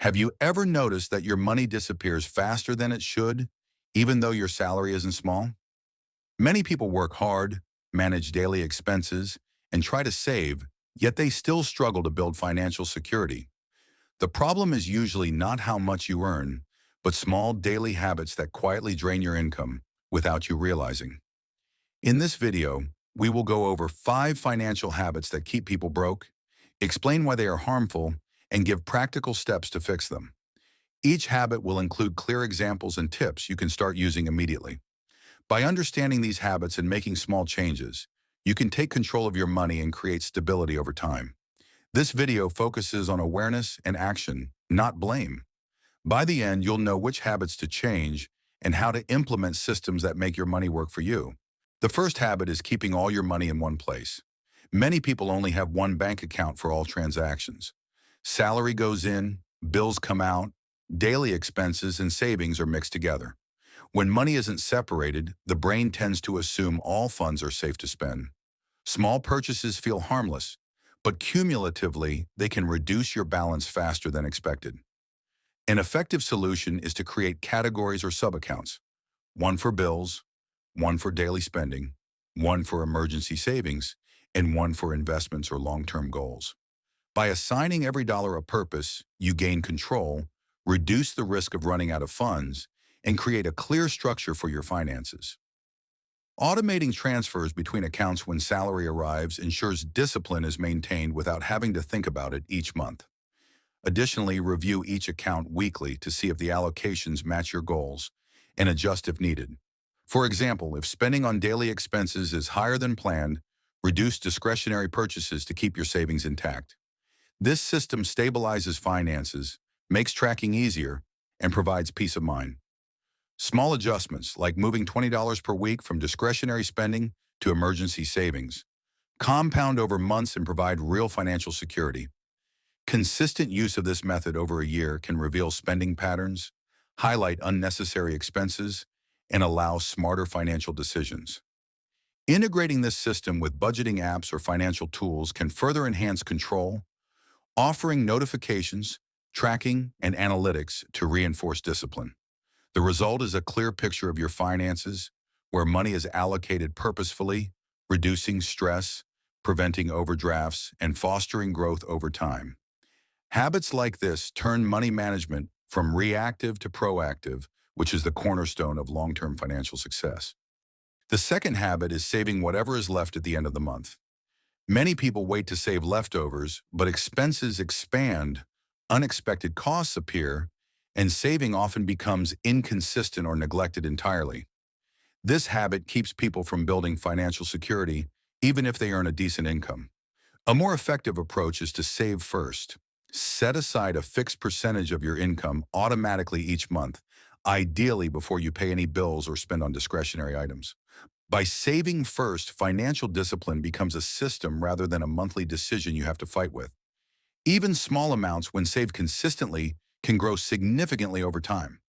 Have you ever noticed that your money disappears faster than it should, even though your salary isn't small? Many people work hard, manage daily expenses, and try to save, yet they still struggle to build financial security. The problem is usually not how much you earn, but small daily habits that quietly drain your income without you realizing. In this video, we will go over 5 financial habits that keep people broke, explain why they are harmful, and give practical steps to fix them. Each habit will include clear examples and tips you can start using immediately. By understanding these habits and making small changes, you can take control of your money and create stability over time. This video focuses on awareness and action, not blame. By the end, you'll know which habits to change and how to implement systems that make your money work for you. The first habit is keeping all your money in one place. Many people only have one bank account for all transactions. Salary goes in, bills come out, daily expenses and savings are mixed together. When money isn't separated, the brain tends to assume all funds are safe to spend. Small purchases feel harmless, but cumulatively, they can reduce your balance faster than expected. An effective solution is to create categories or subaccounts, one for bills, one for daily spending, one for emergency savings, and one for investments or long-term goals. By assigning every dollar a purpose, you gain control, reduce the risk of running out of funds, and create a clear structure for your finances. Automating transfers between accounts when salary arrives ensures discipline is maintained without having to think about it each month. Additionally, review each account weekly to see if the allocations match your goals and adjust if needed. For example, if spending on daily expenses is higher than planned, reduce discretionary purchases to keep your savings intact. This system stabilizes finances, makes tracking easier, and provides peace of mind. Small adjustments, like moving $20 per week from discretionary spending to emergency savings, compound over months and provide real financial security. Consistent use of this method over a year can reveal spending patterns, highlight unnecessary expenses, and allow smarter financial decisions. Integrating this system with budgeting apps or financial tools can further enhance control, offering notifications, tracking, and analytics to reinforce discipline. The result is a clear picture of your finances, where money is allocated purposefully, reducing stress, preventing overdrafts, and fostering growth over time. Habits like this turn money management from reactive to proactive, which is the cornerstone of long-term financial success. The second habit is saving whatever is left at the end of the month. Many people wait to save leftovers, but expenses expand, unexpected costs appear, and saving often becomes inconsistent or neglected entirely. This habit keeps people from building financial security, even if they earn a decent income. A more effective approach is to save first. Set aside a fixed percentage of your income automatically each month, ideally before you pay any bills or spend on discretionary items. By saving first, financial discipline becomes a system rather than a monthly decision you have to fight with. Even small amounts, when saved consistently, can grow significantly over time.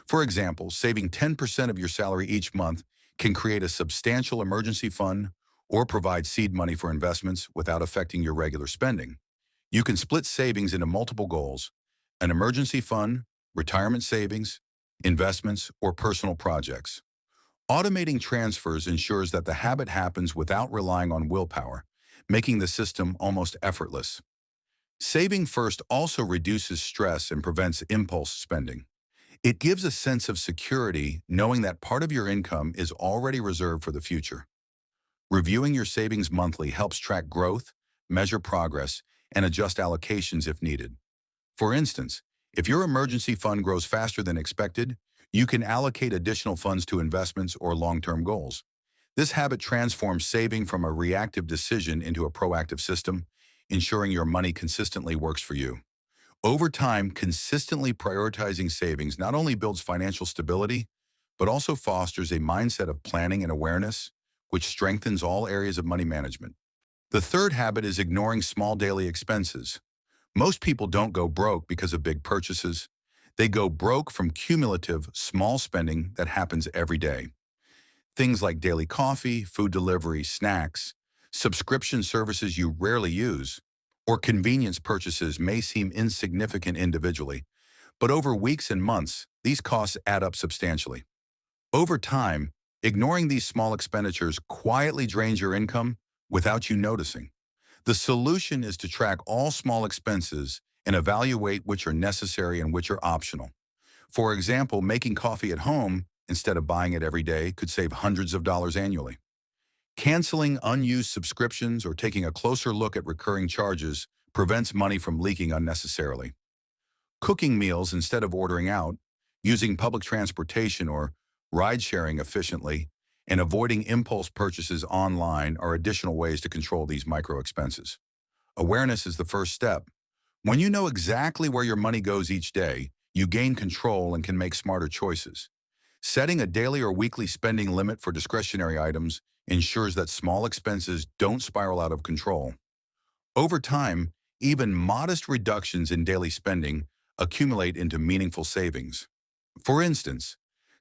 For example, saving 10% of your salary each month can create a substantial emergency fund or provide seed money for investments without affecting your regular spending. You can split savings into multiple goals: an emergency fund, retirement savings, investments, or personal projects. Automating transfers ensures that the habit happens without relying on willpower, making the system almost effortless. Saving first also reduces stress and prevents impulse spending. It gives a sense of security knowing that part of your income is already reserved for the future. Reviewing your savings monthly helps track growth, measure progress, and adjust allocations if needed. For instance, if your emergency fund grows faster than expected, you can allocate additional funds to investments or long-term goals. This habit transforms saving from a reactive decision into a proactive system, ensuring your money consistently works for you. Over time, consistently prioritizing savings not only builds financial stability, but also fosters a mindset of planning and awareness, which strengthens all areas of money management. The third habit is ignoring small daily expenses. Most people don't go broke because of big purchases. They go broke from cumulative, small spending that happens every day. Things like daily coffee, food delivery, snacks, subscription services you rarely use, or convenience purchases may seem insignificant individually, But over weeks and months, these costs add up substantially. Over time, ignoring these small expenditures quietly drains your income without you noticing. The solution is to track all small expenses and evaluate which are necessary and which are optional. For example, making coffee at home instead of buying it every day could save hundreds of dollars annually. Canceling unused subscriptions or taking a closer look at recurring charges prevents money from leaking unnecessarily. Cooking meals instead of ordering out, using public transportation or ride-sharing efficiently, and avoiding impulse purchases online are additional ways to control these micro expenses. Awareness is the first step. When you know exactly where your money goes each day, you gain control and can make smarter choices. Setting a daily or weekly spending limit for discretionary items ensures that small expenses don't spiral out of control. Over time, even modest reductions in daily spending accumulate into meaningful savings. For instance,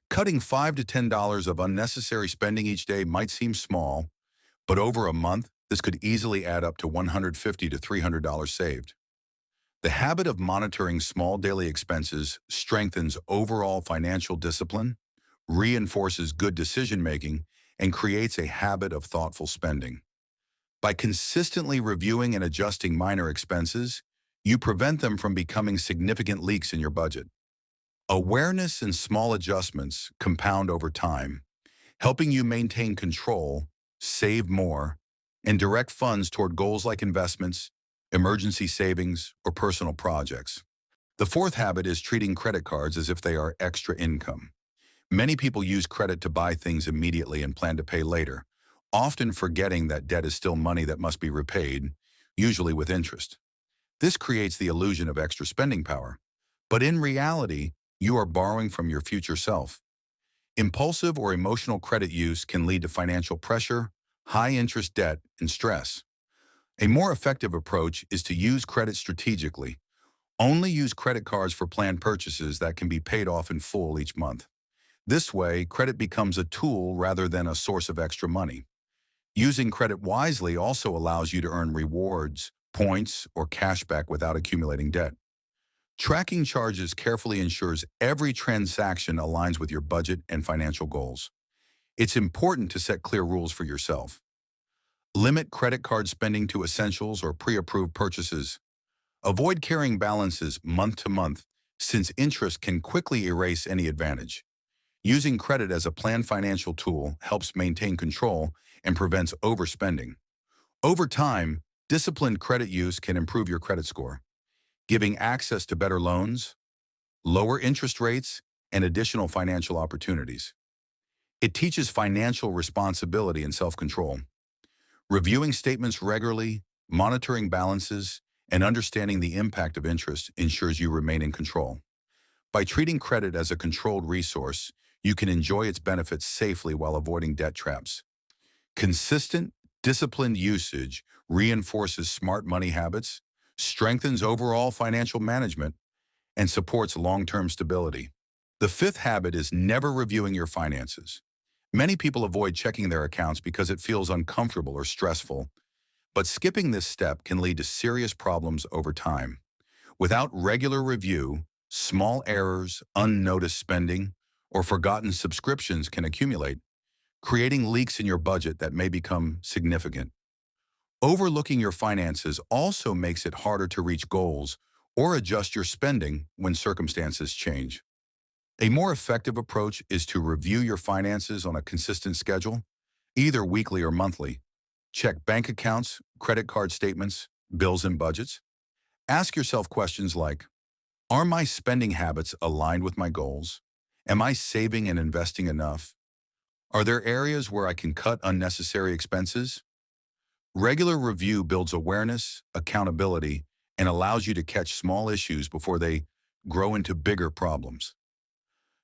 cutting $5 to $10 of unnecessary spending each day might seem small, but over a month, this could easily add up to $150 to $300 saved. The habit of monitoring small daily expenses strengthens overall financial discipline, reinforces good decision-making, and creates a habit of thoughtful spending. By consistently reviewing and adjusting minor expenses, you prevent them from becoming significant leaks in your budget. Awareness and small adjustments compound over time, helping you maintain control, save more, and direct funds toward goals like investments, emergency savings, or personal projects. The fourth habit is treating credit cards as if they are extra income. Many people use credit to buy things immediately and plan to pay later, often forgetting that debt is still money that must be repaid, usually with interest. This creates the illusion of extra spending power. But in reality, you are borrowing from your future self. Impulsive or emotional credit use can lead to financial pressure, high-interest debt, and stress. A more effective approach is to use credit strategically. Only use credit cards for planned purchases that can be paid off in full each month. This way, credit becomes a tool rather than a source of extra money. Using credit wisely also allows you to earn rewards, points, or cash back without accumulating debt. Tracking charges carefully ensures every transaction aligns with your budget and financial goals. It's important to set clear rules for yourself. Limit credit card spending to essentials or pre-approved purchases. Avoid carrying balances month to month, since interest can quickly erase any advantage. Using credit as a planned financial tool helps maintain control and prevents overspending. Over time, disciplined credit use can improve your credit score, giving access to better loans, lower interest rates, and additional financial opportunities. It teaches financial responsibility and self-control. Reviewing statements regularly, monitoring balances, and understanding the impact of interest ensures you remain in control. By treating credit as a controlled resource, you can enjoy its benefits safely while avoiding debt traps. Consistent, disciplined usage reinforces smart money habits, strengthens overall financial management, and supports long-term stability. The fifth habit is never reviewing your finances. Many people avoid checking their accounts because it feels uncomfortable or stressful, but skipping this step can lead to serious problems over time. Without regular review, small errors, unnoticed spending, or forgotten subscriptions can accumulate, creating leaks in your budget that may become significant. Overlooking your finances also makes it harder to reach goals or adjust your spending when circumstances change. A more effective approach is to review your finances on a consistent schedule, either weekly or monthly. Check bank accounts, credit card statements, bills and budgets. Ask yourself questions like, are my spending habits aligned with my goals? Am I saving and investing enough? Are there areas where I can cut unnecessary expenses? Regular review builds awareness, accountability, and allows you to catch small issues before they grow into bigger problems.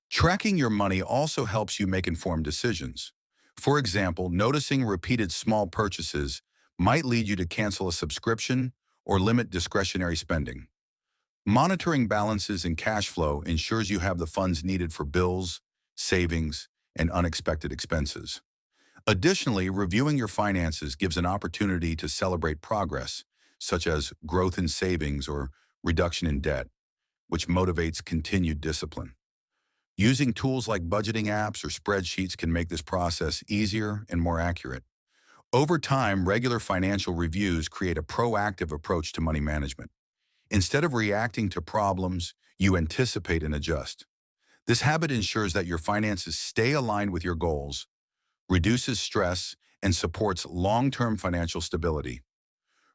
Tracking your money also helps you make informed decisions. For example, noticing repeated small purchases might lead you to cancel a subscription or limit discretionary spending. Monitoring balances and cash flow ensures you have the funds needed for bills, savings, and unexpected expenses. Additionally, reviewing your finances gives an opportunity to celebrate progress, such as growth in savings or reduction in debt. which motivates continued discipline. Using tools like budgeting apps or spreadsheets can make this process easier and more accurate. Over time, regular financial reviews create a proactive approach to money management. Instead of reacting to problems, you anticipate and adjust. This habit ensures that your finances stay aligned with your goals, reduces stress, and supports long-term financial stability.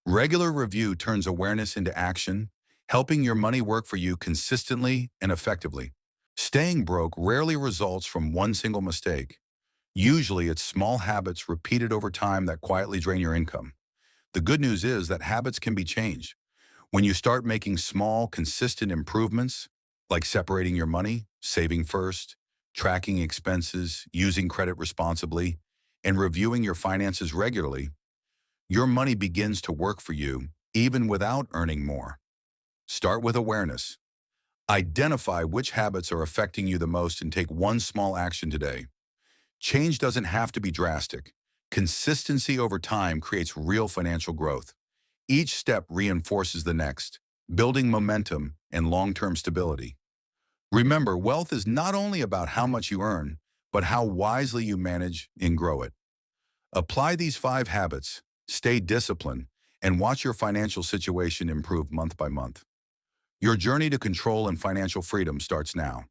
Regular review turns awareness into action, helping your money work for you consistently and effectively. Staying broke rarely results from one single mistake. Usually, it's small habits repeated over time that quietly drain your income. The good news is that habits can be changed. When you start making small, consistent improvements, like separating your money, saving first, tracking expenses, using credit responsibly, and reviewing your finances regularly, your money begins to work for you even without earning more. Start with awareness. Identify which habits are affecting you the most and take one small action today. Change doesn't have to be drastic. Consistency over time creates real financial growth. Each step reinforces the next, building momentum and long-term stability. Remember, wealth is not only about how much you earn, but how wisely you manage and grow it. Apply these 5 habits, stay disciplined, and watch your financial situation improve month by month. Your journey to control and financial freedom starts now.